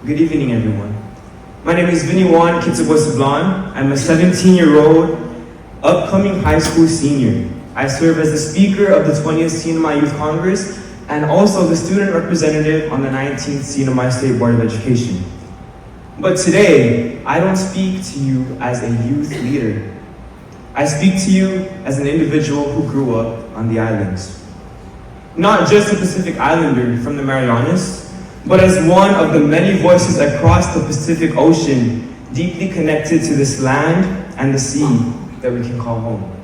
Good evening, everyone. My name is Vinnie Juan Sablan. I'm a 17-year-old upcoming high school senior. I serve as the speaker of the 20th CNMI Youth Congress and also the student representative on the 19th CNMI State Board of Education. But today, I don't speak to you as a youth leader. I speak to you as an individual who grew up on the islands. Not just a Pacific Islander from the Marianas, but as one of the many voices across the Pacific Ocean deeply connected to this land and the sea that we can call home.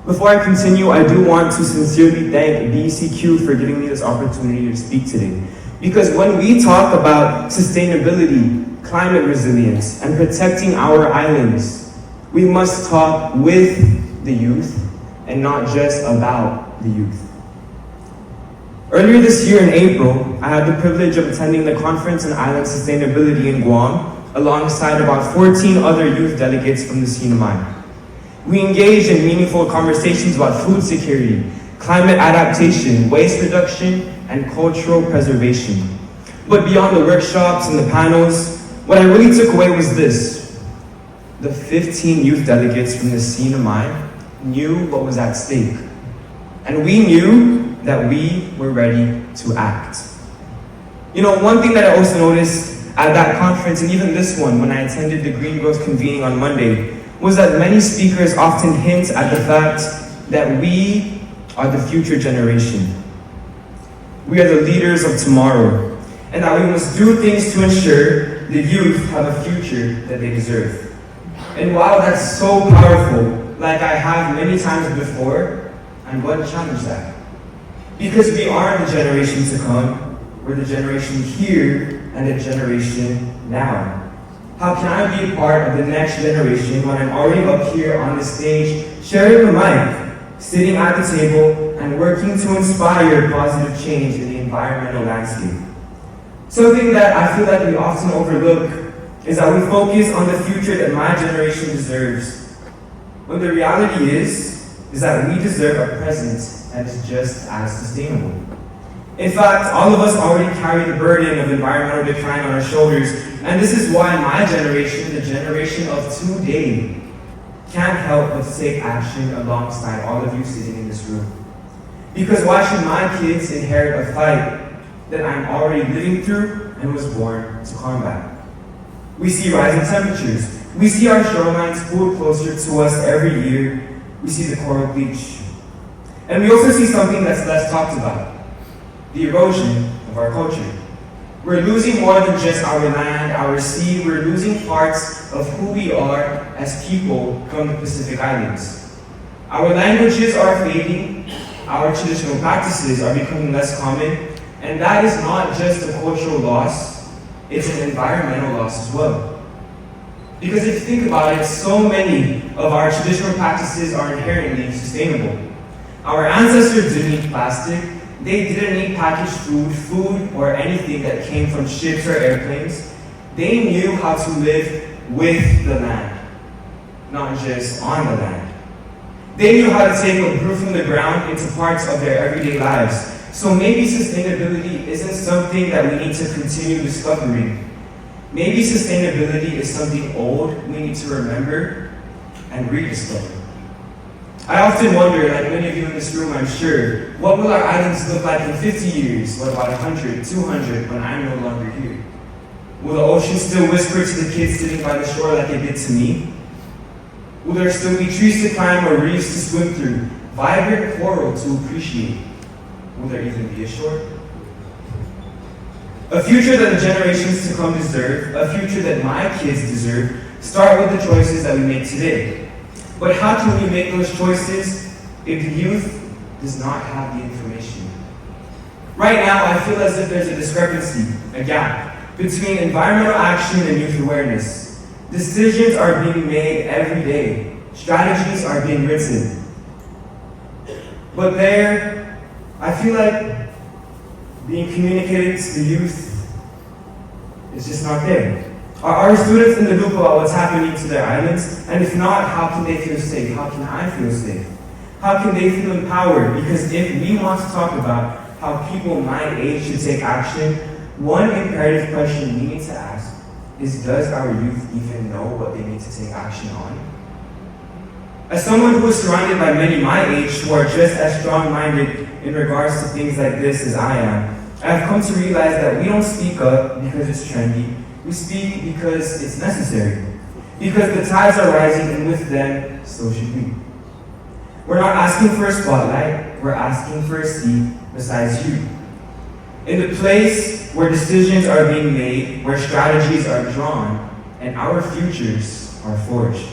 Before I continue, I do want to sincerely thank BECQ for giving me this opportunity to speak today. Because when we talk about sustainability, climate resilience, and protecting our islands, we must talk with the youth and not just about the youth. Earlier this year in April, I had the privilege of attending the Conference on Island Sustainability in Guam, alongside about 14 other youth delegates from the CNMI. We engaged in meaningful conversations about food security, climate adaptation, waste reduction, and cultural preservation. But beyond the workshops and the panels, what I really took away was this. The 15 youth delegates from the CNMI knew what was at stake. And we knew that we were ready to act. You know, one thing that I also noticed at that conference, and even this one, when I attended the Green Growth convening on Monday, was that many speakers often hint at the fact that we are the future generation. We are the leaders of tomorrow, and that we must do things to ensure the youth have a future that they deserve. And while that's so powerful, like I have many times before, I'm going to challenge that. Because we are the generation to come, we're the generation here and the generation now. How can I be a part of the next generation when I'm already up here on the stage, sharing the mic, sitting at the table, and working to inspire positive change in the environmental landscape? Something that I feel like we often overlook is that we focus on the future that my generation deserves, when the reality is that we deserve a present that is just as sustainable. In fact, all of us already carry the burden of environmental decline on our shoulders, and this is why my generation, the generation of today, can't help but take action alongside all of you sitting in this room. Because why should my kids inherit a fight that I'm already living through and was born to combat? We see rising temperatures. We see our shorelines pulled closer to us every year. We see the coral bleach. And we also see something that's less talked about, the erosion of our culture. We're losing more than just our land, our sea. We're losing parts of who we are as people from the Pacific Islands. Our languages are fading, our traditional practices are becoming less common, and that is not just a cultural loss, it's an environmental loss as well. Because if you think about it, so many of our traditional practices are inherently sustainable. Our ancestors didn't eat plastic, they didn't eat packaged food, or anything that came from ships or airplanes. They knew how to live with the land, not just on the land. They knew how to take what grew from the ground into parts of their everyday lives. So maybe sustainability isn't something that we need to continue discovering. Maybe sustainability is something old we need to remember and rediscover. I often wonder, like many of you in this room, I'm sure, what will our islands look like in 50 years? What about 100, 200, when I'm no longer here? Will the ocean still whisper to the kids sitting by the shore like it did to me? Will there still be trees to climb or reefs to swim through, vibrant coral to appreciate? Will there even be a shore? A future that the generations to come deserve, a future that my kids deserve, start with the choices that we make today. But how can we make those choices if the youth does not have the information? Right now, I feel as if there's a discrepancy, a gap, between environmental action and youth awareness. Decisions are being made every day. Strategies are being written. But there, I feel like being communicated to the youth is just not there. Are our students in the loop about what's happening to their islands? And if not, how can they feel safe? How can I feel safe? How can they feel empowered? Because if we want to talk about how people my age should take action, one imperative question we need to ask is, does our youth even know what they need to take action on? As someone who is surrounded by many my age who are just as strong-minded in regards to things like this as I am, I have come to realize that we don't speak up because it's trendy. We speak because it's necessary. Because the tides are rising, and with them, so should we. We're not asking for a spotlight, we're asking for a seat besides you. In the place where decisions are being made, where strategies are drawn, and our futures are forged.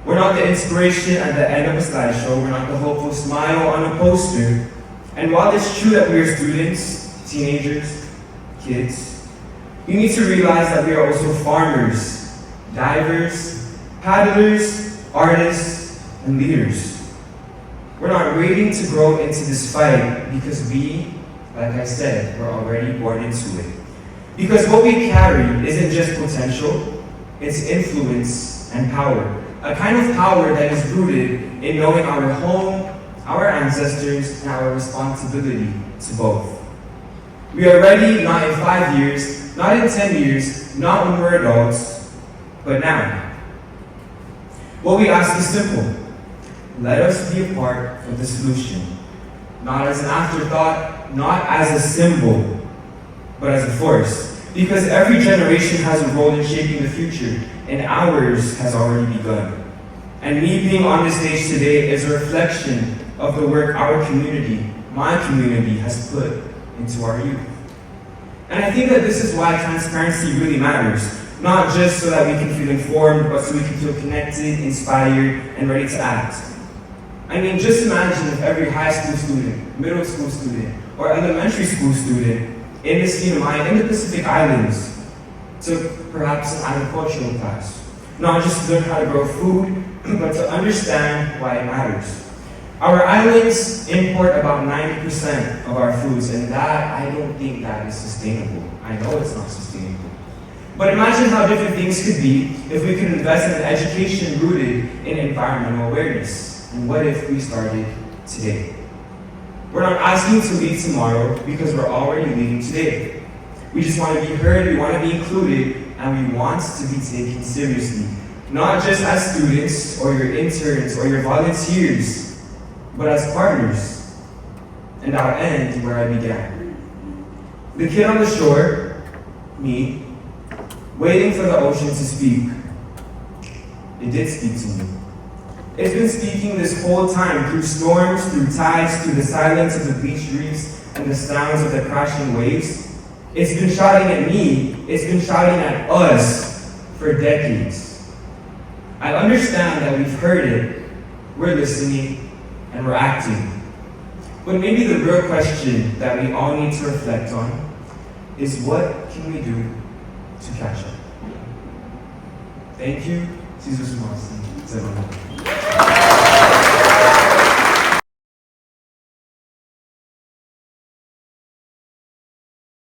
We're not the inspiration at the end of a slideshow, we're not the hopeful smile on a poster. And while it's true that we are students, teenagers, kids, you need to realize that we are also farmers, divers, paddlers, artists, and leaders. We're not waiting to grow into this fight because we, like I said, we're already born into it. Because what we carry isn't just potential, it's influence and power. A kind of power that is rooted in knowing our home, our ancestors, and our responsibility to both. We are ready not in 5 years, not in 10 years, not when we're adults, but now. What we ask is simple. Let us be a part of the solution. Not as an afterthought, not as a symbol, but as a force. Because every generation has a role in shaping the future, and ours has already begun. And me being on this stage today is a reflection of the work our community, my community, has put into our youth. And I think that this is why transparency really matters. Not just so that we can feel informed, but so we can feel connected, inspired, and ready to act. I mean, just imagine if every high school student, middle school student, or elementary school student in the CNMI, in the Pacific Islands, took perhaps an agricultural class. Not just to learn how to grow food, but to understand why it matters. Our islands import about 90% of our foods, and that, I don't think that is sustainable. I know it's not sustainable. But imagine how different things could be if we could invest in education rooted in environmental awareness. And what if we started today? We're not asking to lead tomorrow because we're already leading today. We just want to be heard, we want to be included, and we want to be taken seriously. Not just as students, or your interns, or your volunteers, but as partners. And I'll end where I began. The kid on the shore, me, waiting for the ocean to speak. It did speak to me. It's been speaking this whole time, through storms, through tides, through the silence of the beach reefs and the sounds of the crashing waves. It's been shouting at me, it's been shouting at us for decades. I understand that we've heard it, we're listening, and we're acting. But maybe the real question that we all need to reflect on is, what can we do to catch up? Thank you. Jesus Sablan.